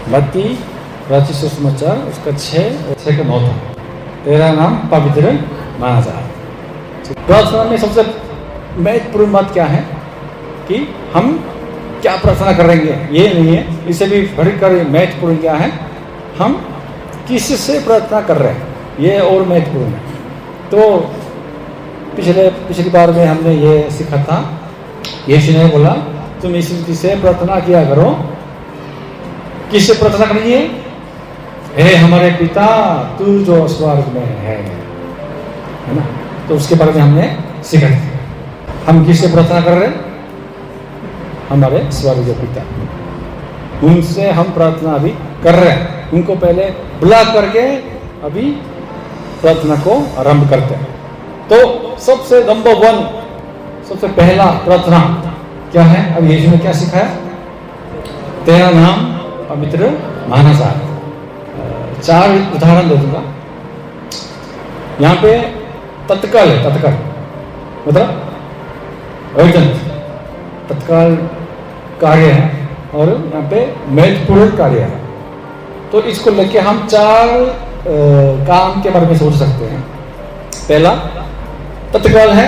मत्ती रचित सुसमाचार उसका 6 और 6 का 9 था। तेरा नाम पवित्र माना जाए। प्रार्थना में सबसे महत्वपूर्ण बात क्या है कि हम क्या प्रार्थना करेंगे, ये नहीं है। इससे भी बढ़कर महत्वपूर्ण क्या है, हम किससे प्रार्थना कर रहे हैं, ये और महत्वपूर्ण है। तो पिछली बार में हमने ये सीखा था, यीशु ने बोला तुम यीशु से प्रार्थना किया करो। किससे प्रार्थना करिए? हे हमारे पिता तू जो स्वर्ग में है ना। तो उसके बारे में हमने सीखा था। हम किससे प्रार्थना कर रहे हैं? हमारे स्वर्गीय पिता, उनसे हम प्रार्थना अभी कर रहे हैं। उनको पहले बुला करके अभी प्रार्थना को आरंभ करते हैं। तो सबसे नंबर 1, सबसे पहला प्रार्थना क्या है? अब यीशु ने क्या सिखाया? तेरा नाम पवित्र माना जाए। 4 उदाहरण दे दूंगा। यहाँ पे तत्काल है, तत्काल मतलब अर्जेंट, तत्काल कार्य है, और यहाँ पे महत्वपूर्ण कार्य है। तो इसको लेके हम 4 काम के बारे में सोच सकते हैं। पहला तत्काल है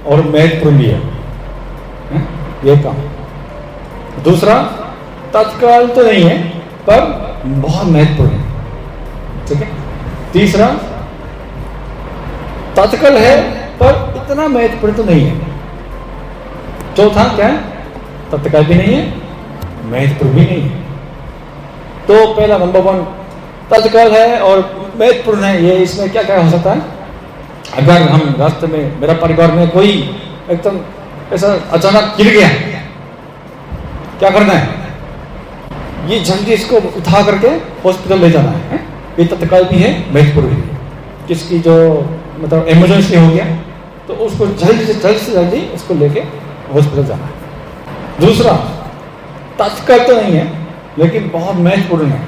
और महत्वपूर्ण भी है, ये काम। दूसरा तत्काल तो नहीं है पर बहुत महत्वपूर्ण है, ठीक है। तीसरा तत्काल है पर इतना महत्वपूर्ण तो नहीं है। चौथा क्या है? तत्काल भी नहीं है, महत्वपूर्ण भी नहीं है। तो पहला नंबर 1 तत्काल है और महत्वपूर्ण है। ये इसमें क्या क्या हो सकता है? अगर हम रास्ते में, मेरा परिवार में कोई एकदम ऐसा अचानक गिर गया, क्या करना है? ये जल्दी इसको उठा करके हॉस्पिटल ले जाना है। ये तत्काल भी है, महत्वपूर्ण भी है। किसकी जो मतलब इमरजेंसी हो गया तो उसको जल्दी से जल्दी उसको लेके हॉस्पिटल जाना है। दूसरा तत्काल तो नहीं है लेकिन बहुत महत्वपूर्ण है।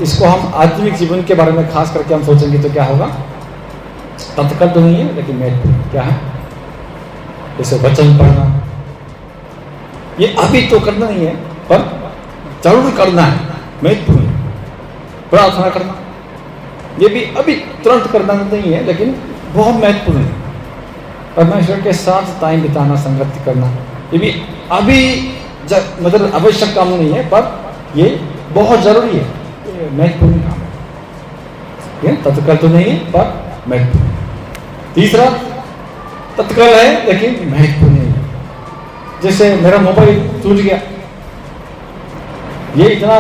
इसको हम आत्मिक जीवन के बारे में खास करके हम सोचेंगे तो क्या होगा? तत्काल तो नहीं है लेकिन महत्वपूर्ण क्या है? जैसे वचन पढ़ना, ये अभी तो करना नहीं है पर जरूर करना है, महत्वपूर्ण। प्रार्थना करना, ये भी अभी तुरंत करना नहीं है लेकिन बहुत महत्वपूर्ण है। परमेश्वर के साथ टाइम बिताना, संगति करना, ये भी अभी मतलब आवश्यक काम नहीं है पर ये बहुत जरूरी है, ये महत्वपूर्ण काम है। ये तत्काल तो नहीं है पर महत्वपूर्ण। तीसरा तत्काल है लेकिन महत्वपूर्ण नहीं है। जैसे मेरा मोबाइल टूट गया, ये इतना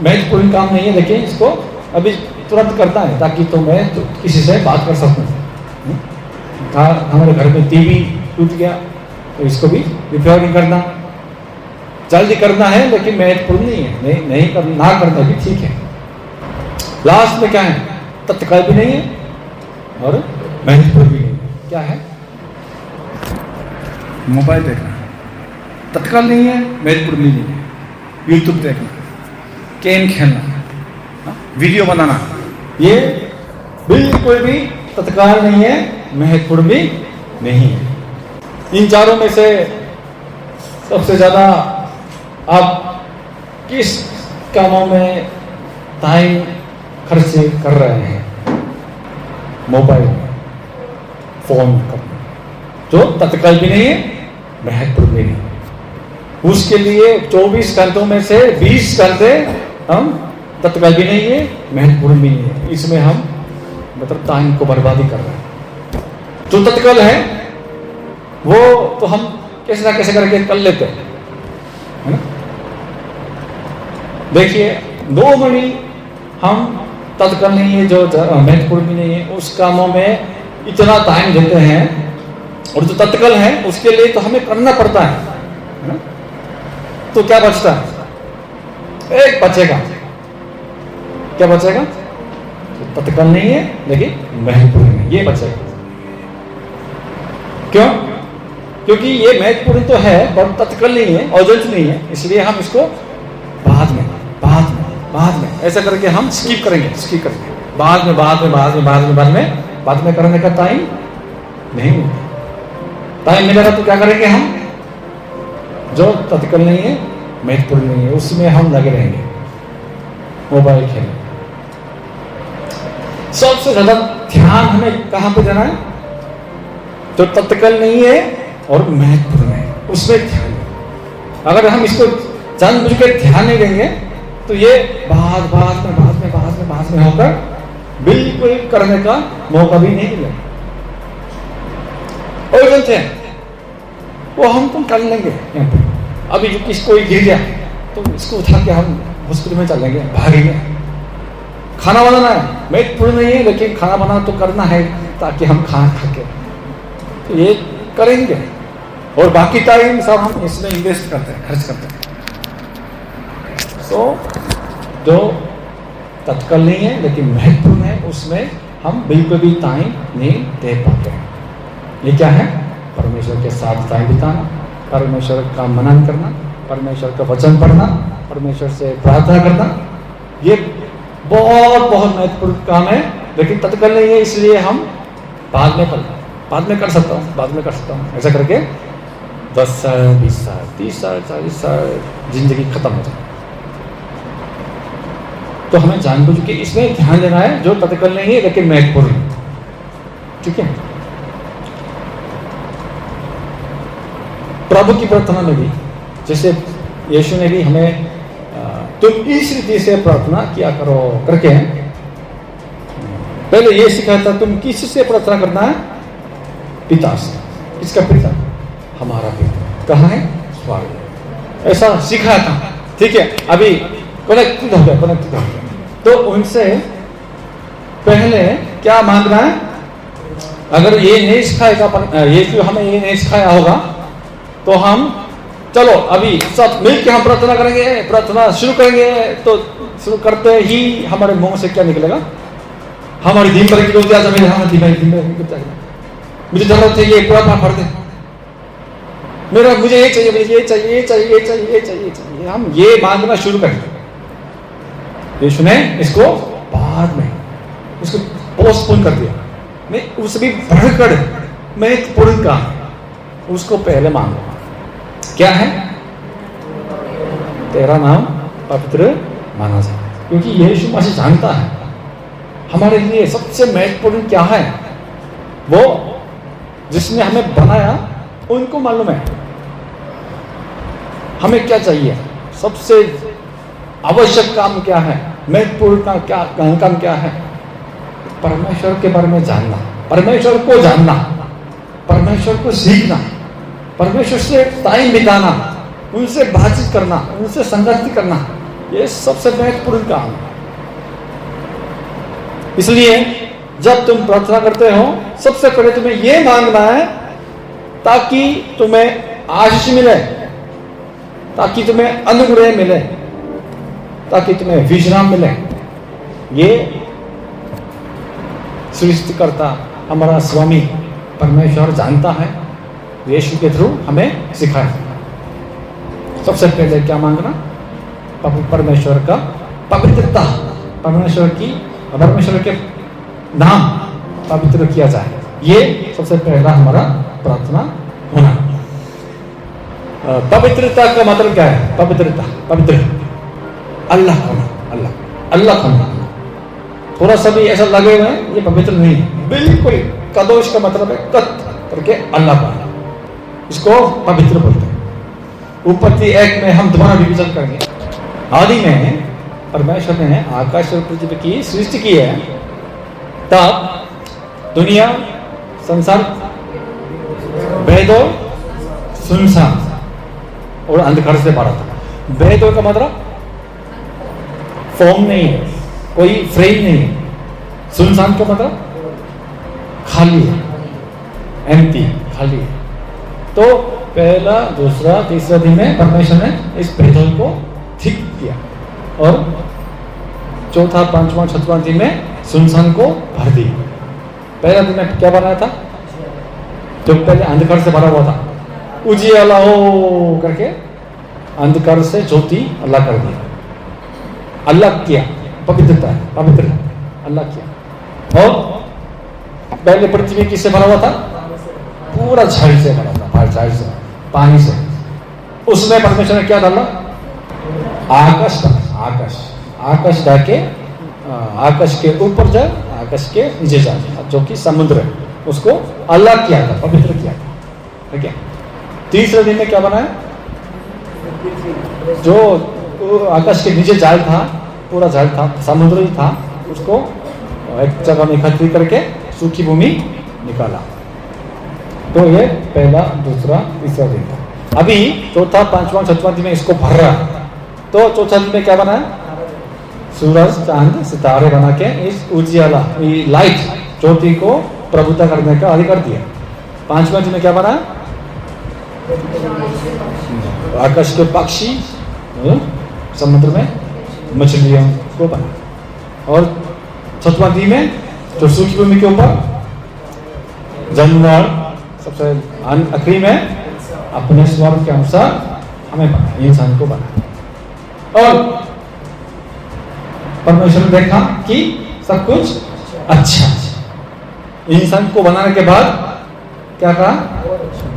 महत्वपूर्ण काम नहीं है लेकिन इसको अभी तुरंत करता है ताकि तो मैं किसी से बात कर सकूं। हमारे घर में टीवी टूट गया तो इसको भी रिपेयरिंग करना, जल्दी करना है लेकिन महत्वपूर्ण नहीं है, नहीं करना, ना करना भी ठीक है। लास्ट में क्या है? तत्काल भी नहीं है और महत्वपूर्ण भी नहीं है। क्या है? मोबाइल देखना, तत्काल नहीं है, महत्वपूर्ण भी नहीं है। यूट्यूब देखना, गेम खेलना, वीडियो बनाना, ये बिल्कुल भी तत्काल नहीं है, महत्वपूर्ण भी नहीं है। इन चारों में से सबसे ज्यादा आप किस कामों में टाइम खर्च कर रहे हैं? मोबाइल, फोन करना, जो तत्काल भी नहीं है, महत्वपूर्ण भी नहीं। उसके लिए 24 घंटों में से 20 घंटे हम तत्काल भी नहीं है, महत्वपूर्ण भी नहीं है, इसमें हम मतलब टाइम को बर्बादी कर रहे हैं। जो तत्काल है वो तो हम कैसे ना कैसे करके कर लेते हैं, है ना। देखिए 2 मिनट हम तत्काल नहीं है, जो महत्वपूर्ण भी नहीं है, उस कामों में इतना टाइम देते हैं, और जो तत्काल है उसके लिए तो हमें करना पड़ता है ना? तो क्या बचता है? एक बचेगा। क्या बचेगा? तो तत्काल नहीं है लेकिन महत्वपूर्ण है, ये बचेगा। क्यों? क्योंकि ये महत्वपूर्ण तो है पर तत्काल नहीं है, अर्जेंट नहीं है, इसलिए हम इसको बाद में ऐसा करके हम स्किप करेंगे। बाद में करने का टाइम नहीं मिलता। टाइम मिलेगा तो क्या करेंगे हम? जो तत्काल नहीं है, महत्वपूर्ण नहीं है, उसमें हम लगे रहेंगे। मोबाइल खेलें। सबसे ज्यादा ध्यान हमें कहां पे देना है? जो तत्काल नहीं है और महत्वपूर्ण है उसमें ध्यान। अगर हम इसको जानबूझ के ध्यान नहीं देंगे तो ये बाद में होकर बिल्कुल करने का मौका भी नहीं मिलेगा। और जानते हैं वो हम तुम कर लेंगे यहाँ पे। अभी जो किसी कोई गिर गया तो इसको उठा के हम हॉस्पिटल में चलेंगे, भागेंगे। खाना बनाना है, महत्वपूर्ण नहीं है लेकिन खाना बनाना तो करना है ताकि हम खाना खा के, तो ये करेंगे। और बाकी टाइम सब हम इसमें इन्वेस्ट करते हैं, खर्च करते हैं। तो जो तत्काल नहीं है लेकिन महत्वपूर्ण है उसमें हम बिल्कुल भी टाइम नहीं दे पाते हैं। ये क्या है? परमेश्वर के साथ टाइम बिताना, परमेश्वर का मनन करना, परमेश्वर का वचन पढ़ना, परमेश्वर से प्रार्थना करना, ये बहुत महत्वपूर्ण काम है लेकिन तत्काल नहीं है। इसलिए हम बाद में कर सकता हूँ ऐसा करके 10 साल 20 साल 30 साल 40 साल जिंदगी खत्म हो जाए। तो हमें जानबूझ के इसमें ध्यान देना है जो तत्काल नहीं है लेकिन महत्वपूर्ण है। ठीक है? प्रभु की प्रार्थना में भी जैसे यीशु ने भी हमें तुम इस रीति से प्रार्थना किया करो करके पहले ये सिखाया था। तुम किससे प्रार्थना करना है? पिता से। इसका पिता हमारा पिता कहाँ है? स्वर्ग। ऐसा सिखाया था। ठीक है? अभी कनेक्टेड हो गया। तो उनसे पहले क्या मांगना है? अगर ये नहीं सिखाएगा, ये जो हमें ये नहीं सिखाया होगा तो हम चलो अभी सब मिल के हम प्रार्थना करेंगे, प्रार्थना शुरू करेंगे। तो शुरू करते ही हमारे मुंह से क्या निकलेगा? हमारी दिन भर की रोटी आज मुझे जरूरत है, ये पूरा पढ़ दे, मुझे ये चाहिए। हम ये मांगना शुरू करेंगे। यीशु ने इसको बाद में इसको पोस्टपोन कर दिया। मैं उससे भी बढ़कर मैं एक पूर्ण काम उसको पहले मांगो। क्या है? तेरा नाम पवित्र माना जाए। क्योंकि यीशु मसीह जानता है हमारे लिए सबसे महत्वपूर्ण क्या है। वो जिसने हमें बनाया उनको मालूम है हमें क्या चाहिए, सबसे आवश्यक काम क्या है, महत्वपूर्ण काम क्या है। परमेश्वर के बारे में जानना, परमेश्वर को जानना, परमेश्वर को सीखना, परमेश्वर से टाइम बिताना, उनसे बातचीत करना, उनसे संगति करना, ये सबसे महत्वपूर्ण काम है। इसलिए जब तुम प्रार्थना करते हो सबसे पहले तुम्हें यह मांगना है ताकि तुम्हें आशीष मिले, ताकि तुम्हें अनुग्रह मिले, ताकि तुम्हें विश्राम मिले। ये सृष्टिकर्ता हमारा स्वामी परमेश्वर जानता है, यीशु के थ्रू हमें सिखाया। सबसे पहले क्या मांगना? परमेश्वर का पवित्रता, परमेश्वर के नाम पवित्र किया जाए। ये सबसे पहला हमारा प्रार्थना होना। पवित्रता का मतलब क्या है? पवित्र अल्लाह का नाम। थोड़ा सा भी ऐसा लगे हुए हैं ये पवित्र नहीं है, बिल्कुल कदोश का मतलब है कत करके अल्लाह का, इसको पवित्र बोलते हैं। उत्पत्ति 1 में हम दोबारा रिविजन करेंगे। आदि में परमेश्वर ने आकाश और पृथ्वी की सृष्टि की है, तब दुनिया संसार बेदो सुनसान और अंधकार से भरा था। बेदो का मतलब फॉर्म नहीं है, कोई फ्रेम नहीं है। सुनसान का मतलब खाली है, एम्प्टी, खाली है। तो पहला, दूसरा, तीसरा दिन में परमेश्वर ने इस बेदो को ठीक किया और चौथा, पांचवा, छठवां दिन में सुनसान को भर दिया। पहला दिन में क्या बनाया था? जो पहले अंधकार से भरा हुआ था, उजियाला हो करके अंधकार से ज्योति अल्लाह कर दिया, अल्लाह किया। पवित्रता है, पवित्र अल्लाह किया। और पहले पृथ्वी किससे भरा हुआ था? पूरा झाड़ से भरा था, झाड़ से, पानी से। उसमें परमेश्वर ने क्या डाला? आकाश। आकाश ढाके आकाश के ऊपर जाए, आकाश के नीचे जाए, जो कि समुद्र है, उसको अलग किया था, पवित्र किया था। ठीक है। तीसरे दिन में क्या बनाया? जो आकाश के नीचे जाल था, पूरा जाल था, समुद्र ही था, उसको एक जगह में एकत्रित करके सूखी भूमि निकाला। तो ये पहला, दूसरा, तीसरा दिन था। अभी चौथा, पांचवा, छठवां दिन में इसको भर रहा। तो चौथा दिन में क्या बनाया? सूरज, चांद, सितारे बना के इस उजियाला, लाइट, ज्योति को प्रभुता करने का अधिकार दिया। पांचवें दिन में क्या बना? आकाश के पक्षी, समुद्र में मछलियों को बना। और छठवां दिन में जो सूखी भूमि के ऊपर जानवर, सबसे आखिरी में अपने स्वरूप के अनुसार हमें बना, इंसान को बना। और परमेश्वर ने देखा कि सब कुछ अच्छा। इंसान को बनाने के बाद क्या कहा?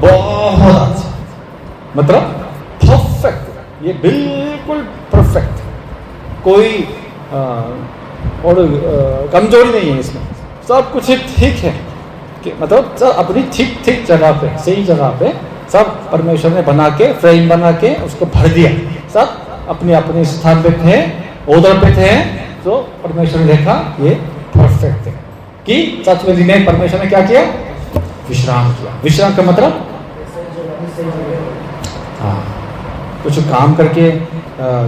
बहुत अच्छा, मतलब परफेक्ट, ये बिल्कुल परफेक्ट, कोई और कमजोरी नहीं है इसमें, सब कुछ ठीक है कि मतलब सब अपनी ठीक ठीक जगह पे, सही जगह पे सब परमेश्वर ने बना के, फ्रेम बना के उसको भर दिया। सब अपने अपने स्थान पे थे, ऑर्डर पे थे। तो परमेश्वर ने देखा ये परफेक्ट है कि सातवें दिन में परमेश्वर ने क्या किया? विश्राम किया। विश्राम का मतलब हाँ, कुछ काम करके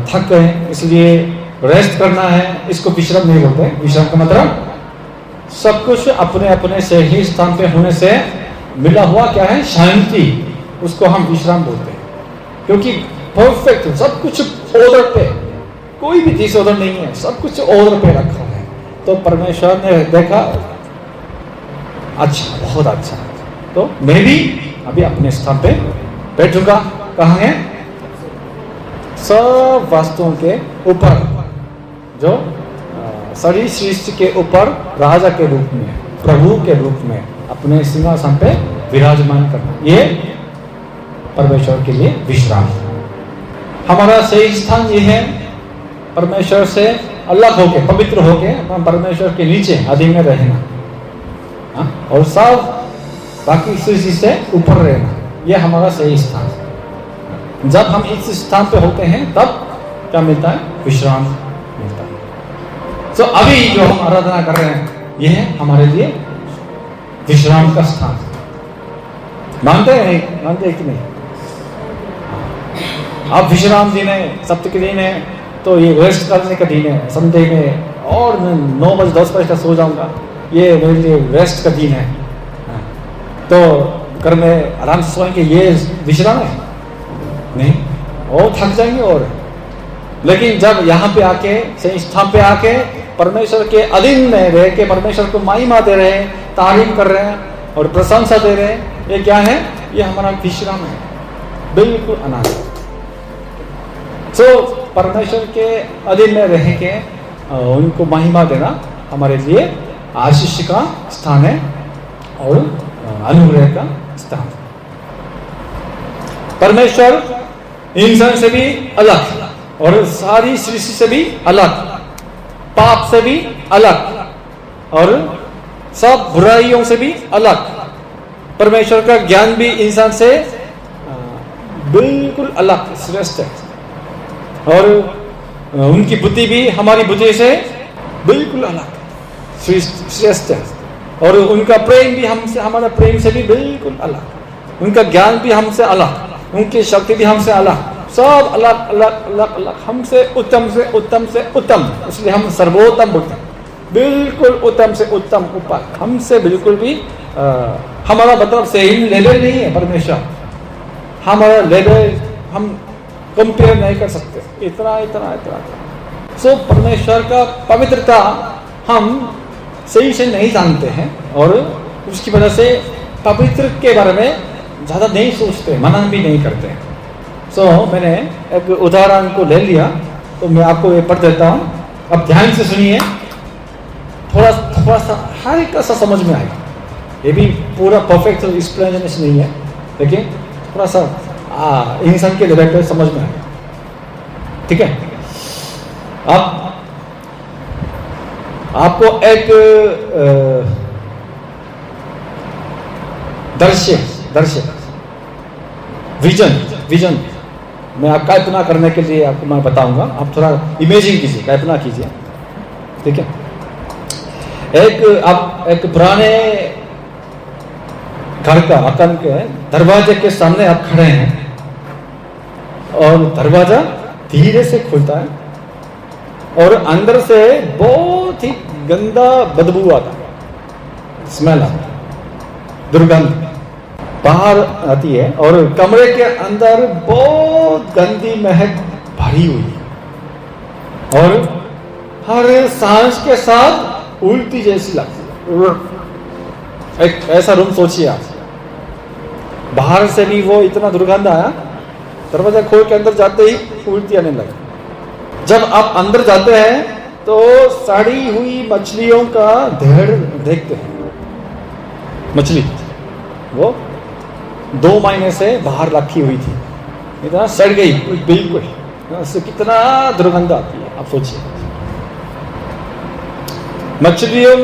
थक गए, इसलिए रेस्ट करना है, इसको विश्राम नहीं बोलते। विश्राम का मतलब सब कुछ अपने अपने सही स्थान पे होने से मिला हुआ क्या है? शांति, उसको हम विश्राम बोलते हैं। क्योंकि परफेक्ट, सब कुछ ऑर्डर पे, कोई भी डिसऑर्डर नहीं है, सब कुछ ऑर्डर पे रखा है। तो परमेश्वर ने देखा अच्छा, बहुत अच्छा, तो मैं भी अभी अपने स्थान पे बैठूंगा। कहाँ है? सब वस्तुओं के ऊपर, जो सारी सृष्टि के ऊपर राजा के रूप में, प्रभु के रूप में अपने सिंहासन पे विराजमान करना, ये परमेश्वर के लिए विश्राम। हमारा सही स्थान ये है, परमेश्वर से अलग होके, पवित्र होके, परमेश्वर के नीचे आदि में रहना, और सब बाकी सृष्टि से ऊपर रहना, ये हमारा सही स्थान। जब हम इस स्थान पे होते हैं तब क्या मिलता है? विश्राम मिलता है। तो अभी जो हम आराधना कर रहे हैं, यह है हमारे लिए विश्राम का स्थान। मानते हैं नहीं? मानते हैं कि नहीं? अब विश्राम दिन है, सप्ताह के दिन है, तो ये रेस्ट करने का दिन है। संडे में और 9 बजे 10 बजे तक सो जाऊंगा, ये मेरे लिए रेस्ट का दिन है। तो घर में आराम से सोएंगे, ये विश्राम है? नहीं, और थक जाएंगे। और लेकिन जब यहाँ पे आके, सही स्थान पे आके परमेश्वर के अधीन में रह के परमेश्वर को महिमा दे रहे हैं, तारीफ कर रहे हैं और प्रशंसा दे रहे हैं, ये क्या है? ये हमारा विश्राम है, बिल्कुल आनंद। तो परमेश्वर के अधीन में रह के उनको महिमा देना हमारे लिए आशीष का स्थान है और अनुग्रह का स्थान। परमेश्वर इंसान से भी अलग और सारी सृष्टि से भी अलग, पाप से भी अलग और सब बुराइयों से भी अलग। परमेश्वर का ज्ञान भी इंसान से बिल्कुल अलग, श्रेष्ठ है। और उनकी बुद्धि भी हमारी बुद्धि से बिल्कुल अलग, श्रेष्ठ है। और उनका प्रेम भी हमसे, हमारा प्रेम से भी बिल्कुल अलग। उनका ज्ञान भी हमसे अलग, उनकी शक्ति भी हमसे अलग, सब अलग अलग अलग अलग, हमसे उत्तम से उत्तम से उत्तम। इसलिए हम सर्वोत्तम बोलते हैं, बिल्कुल उत्तम से उत्तम, ऊपर हमसे बिल्कुल भी हमारा मतलब सेम लेवल नहीं है। परमेश्वर हमारा लेवल हम कंपेयर नहीं कर सकते, इतना इतना इतना। सो परमेश्वर का पवित्रता हम सही से नहीं जानते हैं और उसकी वजह से पवित्र के बारे में ज़्यादा नहीं सोचते, मनन भी नहीं करते। सो मैंने एक उदाहरण को ले लिया, तो मैं आपको ये पढ़ देता हूँ। अब ध्यान से सुनिए, थोड़ा सा हल्का सा समझ में आएगा। ये भी पूरा परफेक्ट एक्सप्लेनेशन नहीं है, लेकिन थोड़ा सा इंसान के लेवल पे समझ में आएगा। ठीक है? अब आपको एक दृश्य विजन मैं आप कल्पना करने के लिए आपको मैं बताऊंगा, आप थोड़ा इमेजिन कीजिए, कल्पना कीजिए, ठीक है। एक पुराने घर का मकान के दरवाजे के सामने आप खड़े हैं और दरवाजा धीरे से खुलता है और अंदर से बहुत ही गंदा बदबू आता है, स्मेल आता है, दुर्गंध बाहर आती है और कमरे के अंदर बहुत गंदी महक भरी हुई है और हर सांस के साथ उल्टी जैसी लगती है। एक ऐसा रूम सोचिए आप, बाहर से भी वो इतना दुर्गंध आया, दरवाजा खोल के अंदर जाते ही उल्टी आने लगी। जब आप अंदर जाते हैं तो सड़ी हुई मछलियों का ढेर देखते हैं। मछली वो 2 महीने से बाहर रखी हुई थी, इतना सड़ गई बिल्कुल, उससे कितना दुर्गंध आती है आप सोचिए। मछलियों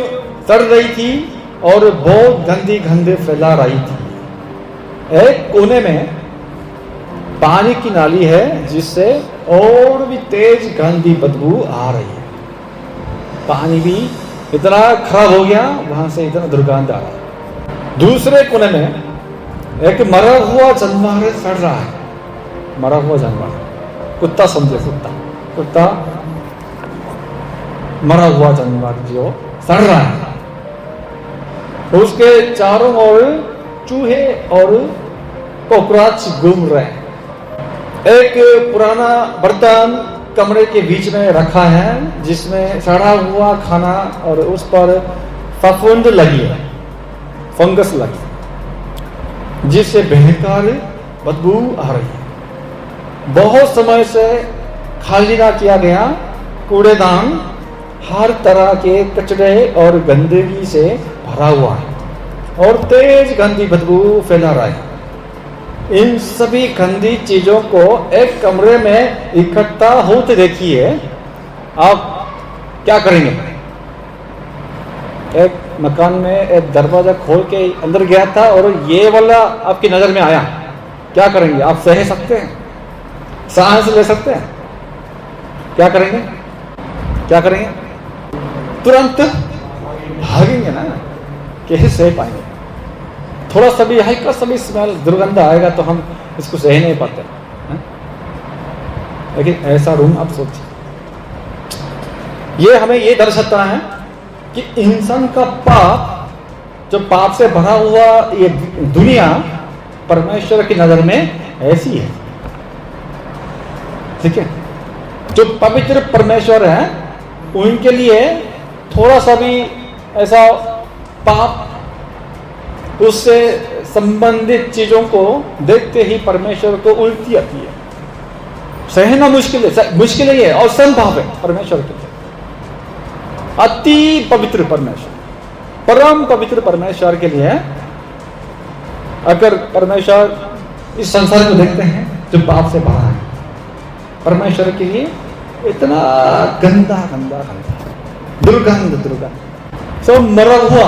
सड़ रही थी और बहुत गंदी गंध फैला रही थी। एक कोने में पानी की नाली है जिससे और भी तेज गंदी बदबू आ रही है। पानी भी इतना खराब हो गया, वहां से इतना दुर्गंध आ रहा है। दूसरे कोने में एक मरा हुआ जानवर सड़ रहा है, मरा हुआ जानवर, कुत्ता समझे, कुत्ता मरा हुआ जानवर जो सड़ रहा है, उसके चारों ओर चूहे और कॉकरोच घूम रहे हैं। एक पुराना बर्तन कमरे के बीच में रखा है जिसमें सड़ा हुआ खाना और उस पर फफूंद लगी है, फंगस लगी, जिससे भयंकर बदबू आ रही है। बहुत समय से खाली ना किया गया कूड़ेदान हर तरह के कचरे और गंदगी से भरा हुआ है और तेज गंदी बदबू फैला रहा है। इन सभी गंदी चीजों को एक कमरे में इकट्ठा होते देखिए, आप क्या करेंगे? एक मकान में एक दरवाजा खोल के अंदर गया था और ये वाला आपकी नजर में आया, क्या करेंगे? आप सह सकते हैं? सांस ले सकते हैं? क्या करेंगे? क्या करेंगे? तुरंत भागेंगे ना, कैसे सह पाएंगे? थोड़ा सा भी हल्का सा भी स्मेल दुर्गंध आएगा तो हम इसको सह नहीं पाते। लेकिन ऐसा रूम आप सोचिए, ये हमें ये दर्शाता है कि इंसान का पाप, जो पाप से भरा हुआ ये दुनिया परमेश्वर की नजर में ऐसी है, ठीक है। जो पवित्र परमेश्वर है उनके लिए थोड़ा सा भी ऐसा पाप, उससे संबंधित चीजों को देखते ही परमेश्वर को उल्टी आती है, सहना मुश्किल है ये, और असंभव है परमेश्वर के लिए। अति पवित्र परमेश्वर, परम पवित्र परमेश्वर के लिए अगर परमेश्वर इस संसार को देखते हैं जो पाप से भरा है, परमेश्वर के लिए इतना गंदा गंदा गंदा दुर्गंध सब मरा हुआ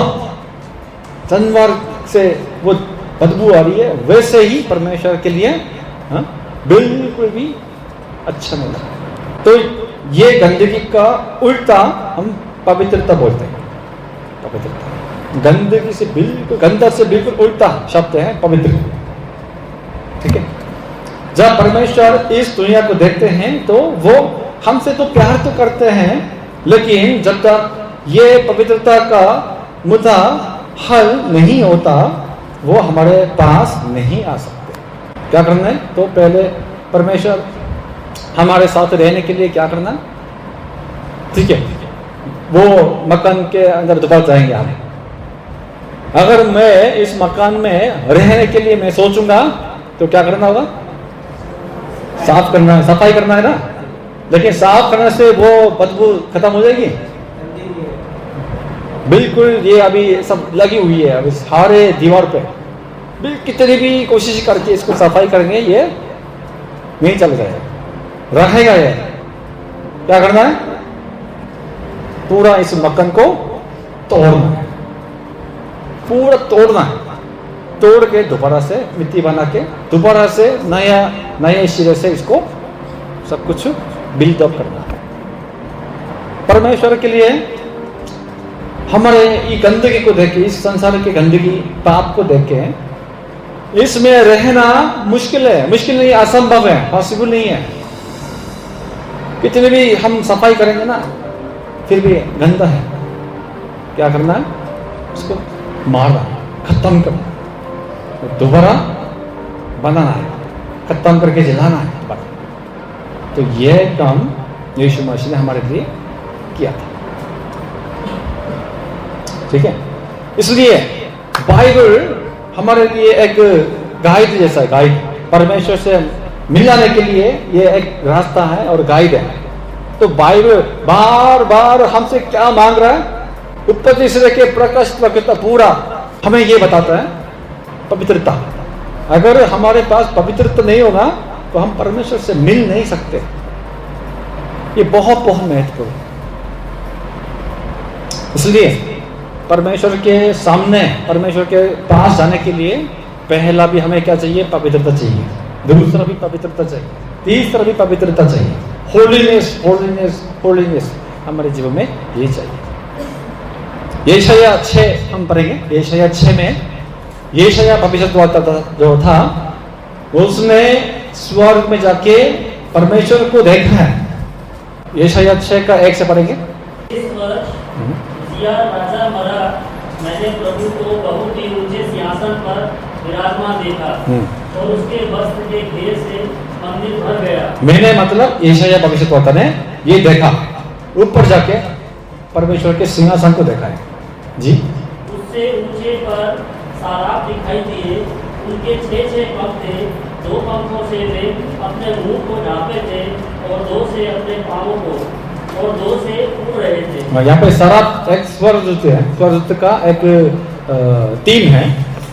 जानवर से वो बदबू आ रही है, वैसे ही परमेश्वर के लिए बिल्कुल भी अच्छा नहीं लगा। तो ये गंदगी का उल्टा हम पवित्रता बोलते हैं। पवित्रता गंदगी से बिल्कुल, गंदा से बिल्कुल उल्टा शब्द है पवित्र, ठीक है। जब परमेश्वर इस दुनिया को देखते हैं तो वो हमसे तो प्यार तो करते हैं, लेकिन जब तक ये पवित्रता का मुद्दा हल नहीं होता वो हमारे पास नहीं आ सकते। क्या करना है? तो पहले परमेश्वर हमारे साथ रहने के लिए क्या करना, ठीक है, वो मकान के अंदर दोबारा जाएंगे आप। अगर मैं इस मकान में रहने के लिए मैं सोचूंगा तो क्या करना होगा? साफ करना है, सफाई करना है ना। लेकिन साफ करने से वो बदबू खत्म हो जाएगी? बिल्कुल, ये अभी सब लगी हुई है अभी सारे दीवार पे, कितनी भी कोशिश करके इसको सफाई करेंगे ये नहीं चल जाएगा, रहेगा ये। क्या करना है? पूरा इस मकान को तोड़ना है, पूरा तोड़ना है, तोड़ के दोबारा से मिट्टी बना के दोबारा से नए सिरे से इसको सब कुछ बिल्डअप करना है। परमेश्वर के लिए हमारे ये गंदगी को देख के, इस संसार की गंदगी पाप को देख के इसमें रहना मुश्किल है, मुश्किल नहीं, असंभव है, पॉसिबल नहीं है। कितने भी हम सफाई करेंगे ना फिर भी गंदा है। क्या करना है? उसको मारना, खत्म करना, दोबारा बनाना है, खत्म करके जलाना है दोबारा। तो यह काम यीशु मसीह ने हमारे लिए किया था। ठीक है, इसलिए बाइबल हमारे लिए एक गाइड जैसा है, गाइड, परमेश्वर से मिलाने के लिए ये एक रास्ता है और गाइड है। तो बाइबल बार बार हमसे क्या मांग रहा है? उत्पत्ति से लेकर प्रकाश तक पूरा हमें ये बताता है पवित्रता। अगर हमारे पास पवित्रता नहीं होगा तो हम परमेश्वर से मिल नहीं सकते। ये बहुत बहुत महत्वपूर्ण है। इसलिए परमेश्वर के सामने, परमेश्वर के पास जाने के लिए पहला भी हमें क्या चाहिए? पवित्रता चाहिए। दूसरा भी पवित्रता चाहिए, तीसरा भी पवित्रता चाहिए। होलीनेस, होलीनेस, होलीनेस हमारे जीवन में ये चाहिए। यशायाह 6 हम पढ़ेंगे। यशायाह 6 में यशायाह भविष्यद्वक्ता जो था उसने स्वर्ग में जाके परमेश्वर को देखा है। यशायाह 6 का 1 से पढ़ेंगे। इस वर्ष उज्जियाह राजा मरा, मैंने प्रभु को बहुत ही ऊंचे सिंहासन पर विराजमान देखा और उसके वस्त्र के घेर से मंदिर भर गया। मैंने मतलब यशायाह भविष्यद्वक्ता ने ये देखा, ऊपर जाके परमेश्वर के सिंहासन को देखा है जी। उससे ऊंचे पर साराप दिखाई दिए, उनके 6 पंख थे। 2 पंखों से वे अपने मुंह को ढांपे थे और 2 से अपने पांवों को, और 2 से उड़ रहे थे। यहाँ पे साराप एक स्वर्गदूत है, स्वर्गदूत का एक टीम है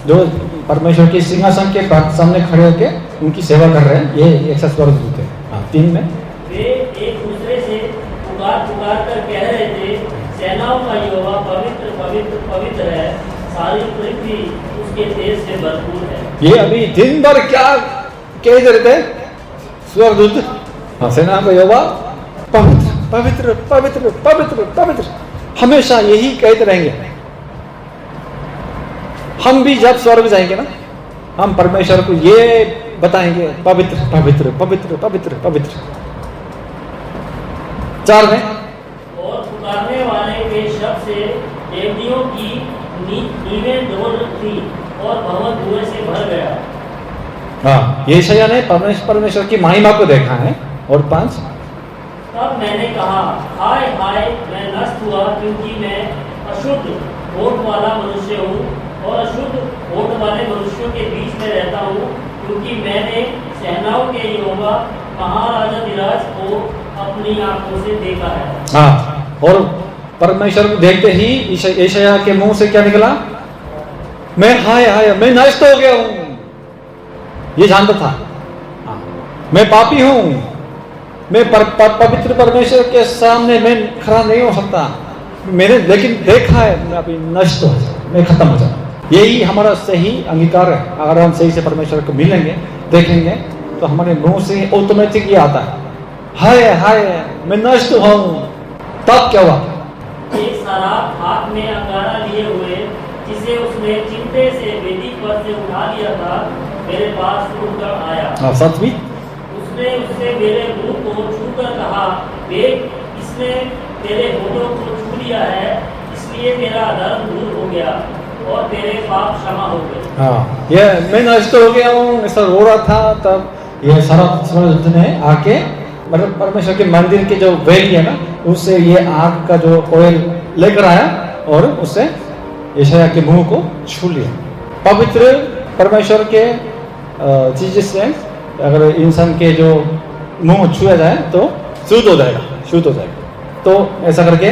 जो परमेश्वर के सिंहासन के सामने खड़े होकर उनकी सेवा कर रहे हैं। ये एक स्वर्गदूत है। हाँ, टीम में वे एक दूसरे से पुकार पुकार कर कह रहे थे, सेनाओं का यहोवा पवित्र पवित्र पवित्र है, सारी पृथ्वी उसके तेज से भरपूर है। ये अभी दिन भर क्या कह रहे थे स्वर्गदूत? हाँ, सेना का यहोवा पवित्र पवित्र पवित्र पवित्र पवित्र, हमेशा यही कहते रहेंगे। हम भी जब स्वर्ग जाएंगे ना, हम परमेश्वर को ये बताएंगे, पवित्र पवित्र पवित्र पवित्र पवित्र। 4 में और पुकारने वाले के शब्द से देवदियों की नींवें डोल थी और भवन धुएं से भर गया। हाँ, यशायाह ने परमेश्वर की महिमा को देखा है। और 5, तब मैंने कहा, हाय हाय, मैं नष्ट हुआ, क्योंकि मैं अशुद्ध होठ वाला मनुष्य हूँ और अशुद्ध होठ वाले मनुष्यों के बीच में रहता हूँ, क्योंकि मैंने सेनाओं के यहोवा महाराजाधिराज को अपनी आंखों से देखा है। हाँ, और परमेश्वर को देखते ही यशायाह के मुंह से क्या निकला? मैं हाय हाय, मैं नष्ट हो गया हूँ। ये जानता था, मैं पापी हूँ, मैं पवित्र परमेश्वर के सामने मैं खड़ा नहीं हो सकता। मैंने लेकिन देखा है, मैं अभी नष्ट हो जाऊँ, मैं खत्म हो जाऊँ। यही हमारा सही अंगीकार है। अगर हम सही से परमेश्वर को मिलेंगे, देखेंगे, तो हमारे मुंह से ऑटोमेटिक ये आता है, हाय हाय, मैं नष्ट हूँ। तब क्या हुआ? एक सराप हाथ में अंगारा लिए हुए, जिसे उसने चिमटे से वेदी पर से उठा लिया था, मेरे पास उड़कर आया। सच भी उसने उससे मेरे मुंह को छूकर कहा, देख, इसने तेरे होठों को छू लिया है, इसलिए तेरा धर्म दूर हो गया और तेरे पाप क्षमा हो गए। हाँ, ये मैं नष्ट हो गया हूँ, ऐसा रो रहा था। तब ये सराप ने आके, मतलब परमेश्वर के मंदिर के जो वेल है ना, उससे ये आग का जो ऑयल लेकर आया और उससे यशायाह के मुंह को छू लिया। पवित्र परमेश्वर के चीज से अगर इंसान के जो मुंह छुआ जाए तो शुद्ध हो जाएगा, शुद्ध हो जाएगा। तो ऐसा करके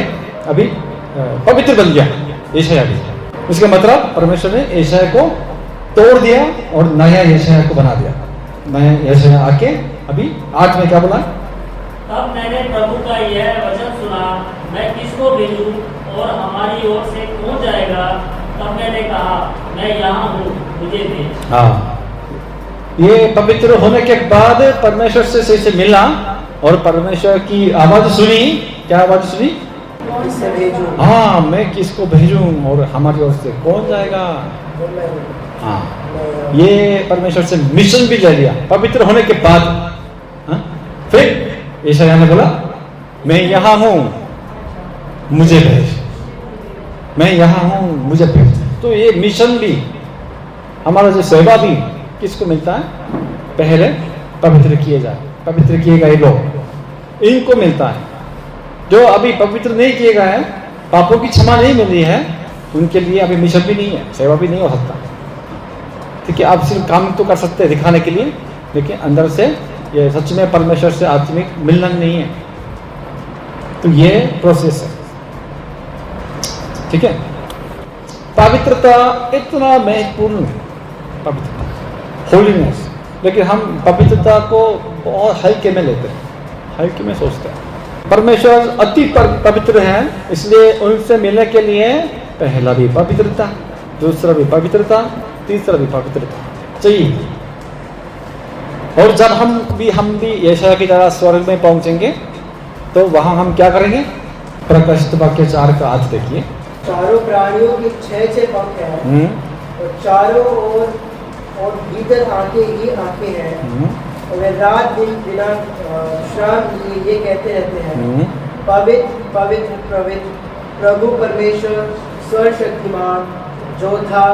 अभी पवित्र बन गया यशायाह भी। इसका मतलब परमेश्वर ने यशायाह को तोड़ दिया और नया यशायाह को बना दिया। नया यशायाह आके अभी 8 में क्या बोला? तब मैंने प्रभु का यह वचन सुना, मैं किसको भेजूं और हमारी ओर से कौन जाएगा? तब मैंने कहा, मैं यहाँ हूँ, मुझे भेज। हाँ, ये पवित्र होने के बाद परमेश्वर से मिला और परमेश्वर की आवाज सुनी। क्या आवाज सुनी? किसे भेजूं? हाँ, मैं किसको भेजूं और हमारी ओर से कौन जाएगा? हाँ, ये परमेश्वर से मिशन भी ले लिया पवित्र होने के बाद। हाँ? फिर यशायाह ने बोला, मैं यहाँ हूँ, मुझे भेज। मैं यहाँ हूँ, मुझे भेज। तो ये मिशन भी, हमारा जो सेवा भी किसको मिलता है? पहले पवित्र किए जाए, पवित्र किए गए लोग, इनको मिलता है। जो अभी पवित्र नहीं किए गए हैं, पापों की क्षमा नहीं मिली है, उनके लिए अभी मिशन भी नहीं है, सेवा भी नहीं हो सकता। ठीक है, आप सिर्फ काम तो कर सकते हैं दिखाने के लिए, लेकिन अंदर से ये सच में परमेश्वर से आत्मिक मिलन नहीं है। तो ये प्रोसेस है। ठीक है, पवित्रता इतना महत्वपूर्ण, पवित्रता, होलीनेस, लेकिन हम पवित्रता को बहुत हल्के में लेते हैं, हल्के में सोचते हैं। परमेश्वर अति पवित्र है, इसलिए उनसे मिलने के लिए पहला भी पवित्रता, दूसरा भी पवित्रता, तीसरा भी पवित्रता चाहिए। और जब हम भी यशायाह की तरह स्वर्ग में पहुंचेंगे तो वहां हम क्या करेंगे? प्रकाशित वाक्य 4 का अर्थ देखिए। चारों प्राणियों के 6 पंख हैं और चारों ओर और भीतर आंखें ही आंखें हैं, और वे रात दिन बिना विश्राम लिए ये कहते रहते हैं, पवित्र पवित्र पवित्र प्रभु परमेश्वर सर्वशक्तिमान, जो था,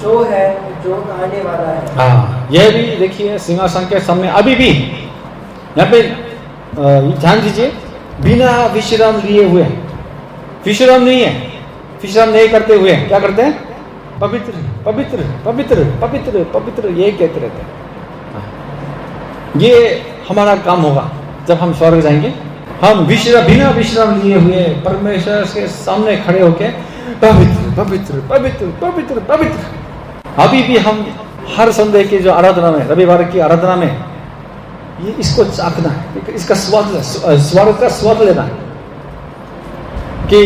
जो है, जो आने वाला है। हाँ, यह भी देखिए सिंहासन के सामने अभी भी यहाँ पे ध्यान दीजिए, बिना विश्राम लिए हुए, विश्राम नहीं है, विश्राम नहीं करते हुए क्या करते हैं? पवित्र पवित्र पवित्र पवित्र पवित्र, ये कहते रहते हैं। ये हमारा काम होगा जब हम स्वर्ग जाएंगे। हम बिना विश्राम लिए हुए परमेश्वर के सामने खड़े होके पवित्र पवित्र पवित्र पवित्र पवित्र। अभी भी हम हर संडे की जो आराधना में, रविवार की आराधना में, ये इसको चाखना है, इसका स्वाद, स्वर्ग का स्वाद लेना है कि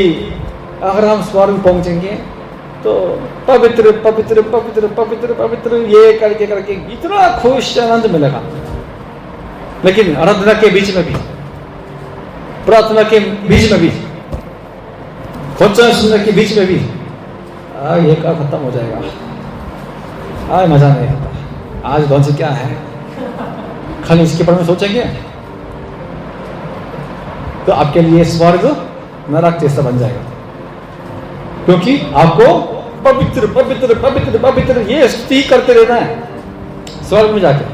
अगर हम स्वर्ग पहुंचेंगे तो पवित्र पवित्र पवित्र पवित्र पवित्र ये करके करके इतना खुश आनंद मिलेगा। लेकिन आराधना के बीच में भी, प्रार्थना के बीच में भी, वचन सुनने के बीच में भी ये का खत्म हो जाएगा, आज मजा नहीं आता, आज कौन से क्या है, खाली इसके बारे में सोचेंगे तो आपके लिए स्वर्ग नरक जैसा बन जाएगा। क्योंकि आपको पवित्र पवित्र पवित्र पवित्र ये स्तुति करते रहना है स्वर्ग में जाके।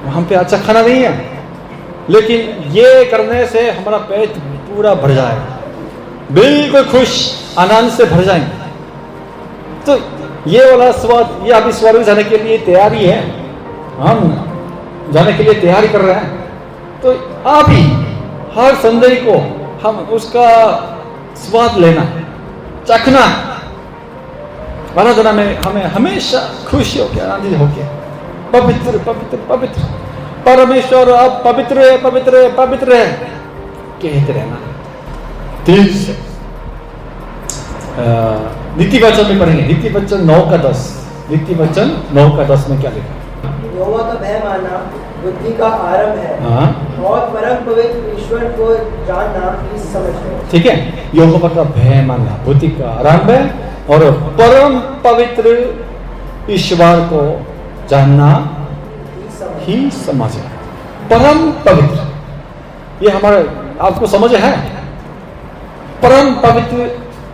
वहां पे अच्छा खाना नहीं है, लेकिन ये करने से हमारा पेट पूरा भर जाएगा, बिल्कुल खुश आनंद से भर जाएंगे। तो ये वाला स्वाद, ये अभी स्वर्ग जाने के लिए तैयारी है, हम जाने के लिए तैयारी कर रहे हैं। तो अभी हर संडे को हम उसका स्वाद लेना, चखना, आराधना में हमें हमेशा खुशी होके, आनंदित होके, पवित्र पवित्र पवित्र परमेश्वर अब पवित्र है पवित्र है पवित्र है कहते रहना। दिल से नीति वचन में पढ़ेंगे, नीति वचन 9:10, नीति वचन 9:10 में क्या लिखा? यहोवा का भय मानना बुद्धि का आरंभ है, और परम पवित्र ईश्वर को जानना इस समझ है। ठीक है, यहोवा का भय मानना बुद्धि का आरंभ है और परम पवित्र ईश्वर को जानना ही समझ है। परम पवित्र, ये हमारे आपको समझ है, परम पवित्र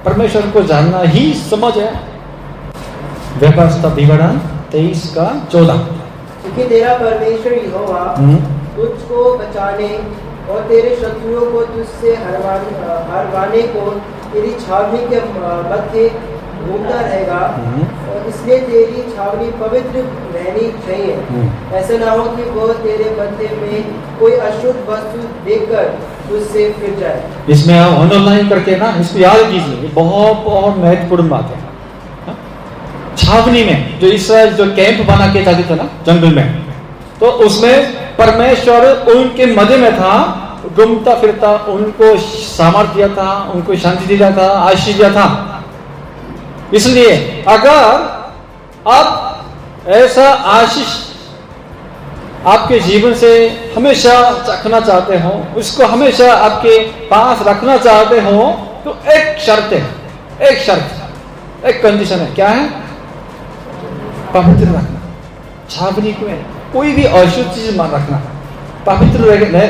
परमेश्वर को जानना ही समझ है। व्यवस्था विवरण 23:14, क्योंकि तेरा परमेश्वर यहोवा तुझको बचाने और तेरे शत्रुओं को तुझसे हरवाने को तेरी छावनी के मध्य घूमता रहेगा, और इसलिए तेरी छावनी पवित्र रहनी चाहिए। ऐसा ना हो कि वो तेरे बदले में कोई अशुद्ध वस्तु देखकर तुझसे फिर जाए। इसमें आप अंडरलाइन करके ना इसको याद कीजिए, ये बहुत बहुत महत्वपूर्ण बात है। छावनी में जो इसराइल जो कैंप बना के जाते थे ना जंगल में, तो उसमें परमेश्वर उनके मध्य में था, घूमता फिरता, उनको सामर्थ्य दिया था, उनको शांति दिया था, आशीष दिया था। इसलिए अगर आप ऐसा आशीष आपके जीवन से हमेशा रखना चाहते हो, उसको हमेशा आपके पास रखना चाहते हो, तो एक शर्त है, एक शर्त, एक कंडीशन है। क्या है? पवित्र रखना। छावनी में कोई भी अशुद्ध चीज मत रखना, पवित्र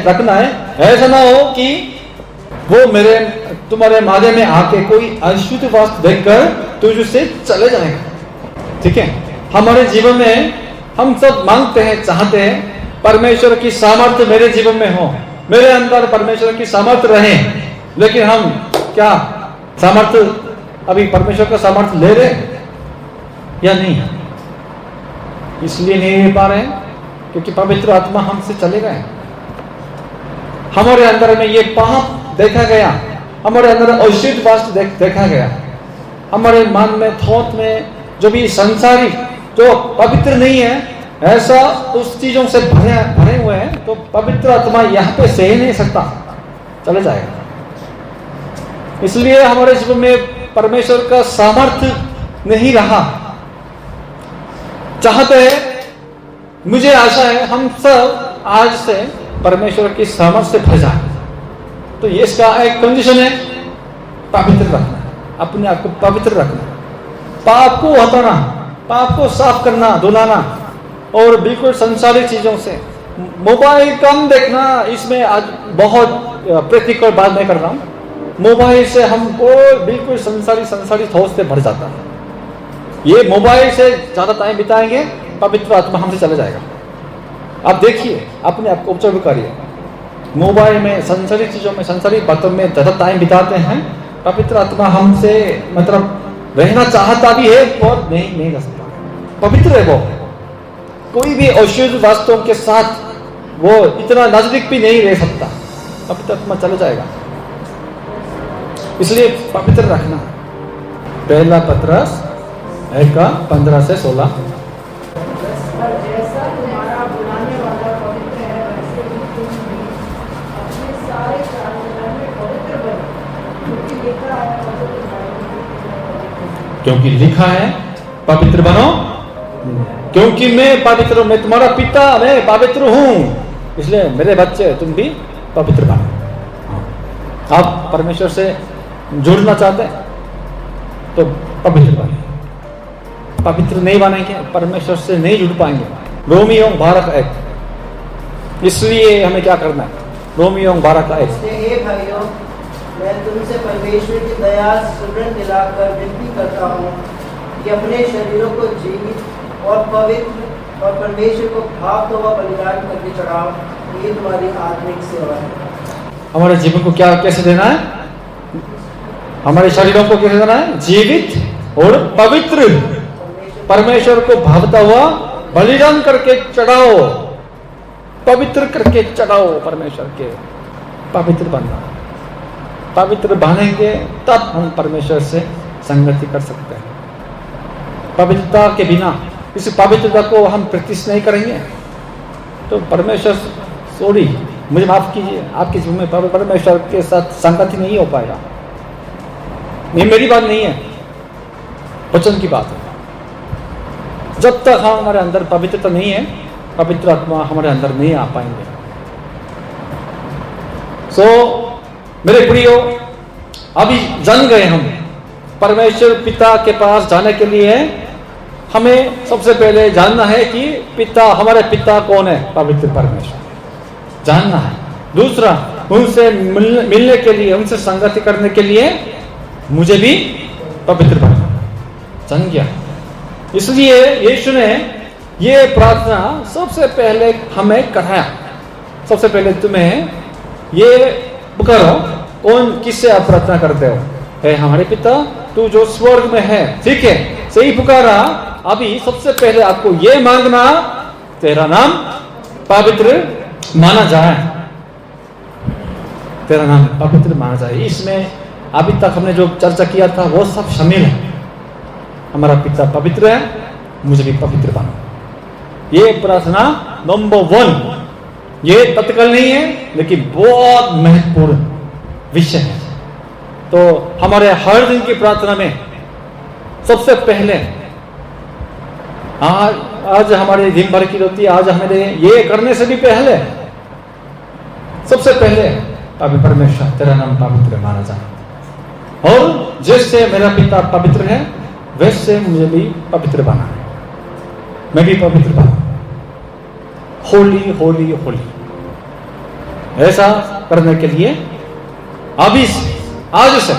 रखना है। ऐसा ना हो कि वो तुम्हारे माध्यम में आके कोई अशुद्ध वस्तु देखकर तुझसे चले जाएगा। ठीक है? हमारे जीवन में हम सब मांगते हैं, चाहते हैं परमेश्वर की सामर्थ्य मेरे जीवन में हो, मेरे अंदर परमेश्वर की सामर्थ्य रहे। लेकिन हम क्या सामर्थ्य अभी परमेश्वर का सामर्थ्य ले रहे या नहीं? इसलिए नहीं ले पा रहे हैं क्योंकि पवित्र आत्मा हमसे चले गए। हमारे अंदर में ये पाप देखा गया, हमारे अंदर अशुद्ध वस्तु देखा गया, हमारे मन में, थॉट में जो भी संसारी जो पवित्र नहीं है, ऐसा उस चीजों से भरे हुए हैं, तो पवित्र आत्मा यहाँ पे सह नहीं सकता, चले जाएगा। इसलिए हमारे जीवन में परमेश्वर का सामर्थ्य नहीं रहा। चाहते हैं, मुझे आशा है हम सब आज से परमेश्वर की सामर्थ्य से भर जाए। तो ये इसका एक कंडीशन है, पवित्र रखना, अपने आप को पवित्र रखना, पाप को हटाना, पाप को साफ करना, धुलाना, और बिल्कुल संसारी चीजों से मोबाइल कम देखना। इसमें आज बहुत प्रैक्टिकल बात नहीं कर रहा हूं। मोबाइल से हमको बिल्कुल संसारी थॉट से भर जाता है। ये मोबाइल से ज्यादा टाइम बिताएंगे, पवित्र आत्मा हमसे चला जाएगा। आप देखिए, अपने आप को ऑब्जर्व करिए, मोबाइल में, संसारी चीजों में, संसारी बातों में ज्यादा टाइम बिताते हैं, पवित्र आत्मा हमसे मतलब रहना चाहता भी है और नहीं रह सकता। पवित्र है वो, कोई भी अशुद्ध वस्तुओं के साथ वो इतना नजदीक भी नहीं रह सकता, पवित्र आत्मा चला जाएगा। इसलिए पवित्र रखना। पहला पत्रस 1:15 से 16। जैसा तुम्हारा बुलाने वाला पवित्र है, वैसे ही तुम भी अपने सारे चाल-चलन में पवित्र बनो, क्योंकि लिखा है पवित्र बनो, क्योंकि मैं पवित्र हूं, मैं तुम्हारा पिता, मैं पवित्र हूं। इसलिए मेरे बच्चे, तुम भी पवित्र बनो। आप परमेश्वर से जुड़ना चाहते हैं तो पवित्र बने। पवित्र नहीं बनेंगे, परमेश्वर से नहीं जुड़ पाएंगे। रोमियो 12:1। इसलिए हमें क्या करना है? रोमियो 12:1। हे भाइयों, मैं तुमसे परमेश्वर की दया सुमरन दिलाकर विनती करता हूँ कि अपने शरीरों को जीवित और पवित्र और परमेश्वर को भावता हुआ बलिदान करके चढ़ाओ। ये तुम्हारी आत्मिक सेवा है। हमारे जीवन को क्या कैसे देना है? हमारे शरीरों को कैसे देना है? जीवित और पवित्र, परमेश्वर को भावता हुआ बलिदान करके चढ़ाओ, पवित्र करके चढ़ाओ परमेश्वर के। पवित्र बनना, पवित्र बनेंगे तब हम परमेश्वर से संगति कर सकते हैं। पवित्रता के बिना, इस पवित्रता को हम प्रैक्टिस नहीं करेंगे तो परमेश्वर, सॉरी मुझे माफ कीजिए, आपके जीवन में परमेश्वर के साथ संगति नहीं हो पाएगा। ये मेरी बात नहीं है, वचन की बात है। जब तक हमारे अंदर पवित्रता नहीं है, पवित्र आत्मा हमारे अंदर नहीं आ पाएंगे। मेरे प्रियो, अभी जान गए हम परमेश्वर पिता के पास जाने के लिए हमें सबसे पहले जानना है कि पिता, हमारे पिता कौन है? पवित्र परमेश्वर जानना है। दूसरा, उनसे मिलने के लिए, उनसे संगति करने के लिए मुझे भी पवित्र बनना, जान गया। इसलिए यीशु ने ये प्रार्थना सबसे पहले हमें कराया। सबसे पहले तुम्हें ये पुकारो। कौन, किससे आप प्रार्थना करते हो? है हमारे पिता तू जो स्वर्ग में है। ठीक है, सही पुकारा। अभी सबसे पहले आपको ये मांगना, तेरा नाम पवित्र माना जाए, तेरा नाम पवित्र माना जाए। इसमें अभी तक हमने जो चर्चा किया था वो सब शामिल है। हमारा पिता पवित्र है, मुझे भी पवित्र बनो। ये प्रार्थना नंबर 1 ये तत्काल नहीं है, लेकिन बहुत महत्वपूर्ण विषय है। तो हमारे हर दिन की प्रार्थना में सबसे पहले आज हमारे दिन भर की रोटी, आज हमें ये करने से भी पहले सबसे पहले अभी परमेश्वर तेरा नाम पवित्र माना जाए, और जैसे मेरा पिता पवित्र है वैसे मुझे भी पवित्र बना है, मैं भी पवित्र बना, होली होली होली। ऐसा करने के लिए अभी से, आज से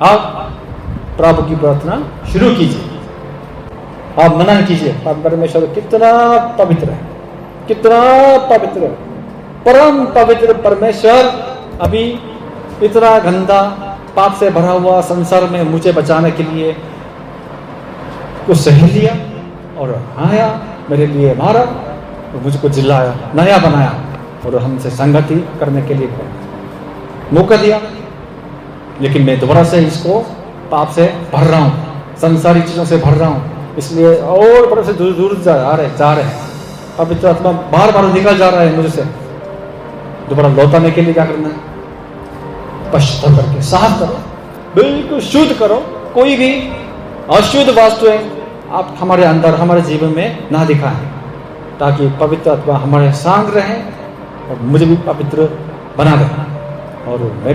आप प्रभु की प्रार्थना शुरू कीजिए, आप मनन कीजिए परमेश्वर कितना पवित्र है, कितना पवित्र है, परम पवित्र परमेश्वर अभी इतना गंदा पाप से भरा हुआ संसार में मुझे बचाने के लिए कुछ सह लिया और आया, मेरे लिए मारा और मुझको जिलाया, नया बनाया और हमसे संगति करने के लिए मौका दिया। लेकिन मैं दोबारा से इसको पाप से भर रहा हूँ, संसारी चीजों से भर रहा हूँ, इसलिए और बड़े से दूर दूर जा रहे हैं। पवित्र आत्मा बार बार निकल जा रहा है मुझसे, दोबारा लौटाने के लिए क्या करना है? पश्चाताप करके साफ करो, बिल्कुल शुद्ध करो। कोई भी अशुद्ध वस्तुएं आप हमारे अंदर, हमारे जीवन में ना दिखाएं, ताकि पवित्र आत्मा हमारे संग रहे और मुझे भी पवित्र बना दे, और मैं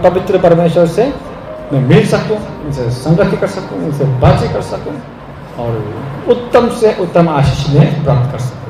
पवित्र परमेश्वर से मैं मिल सकूं, उनसे संगति कर सकूं, उनसे बातचीत कर सकूं और उत्तम से उत्तम आशीष में प्राप्त कर सकूं।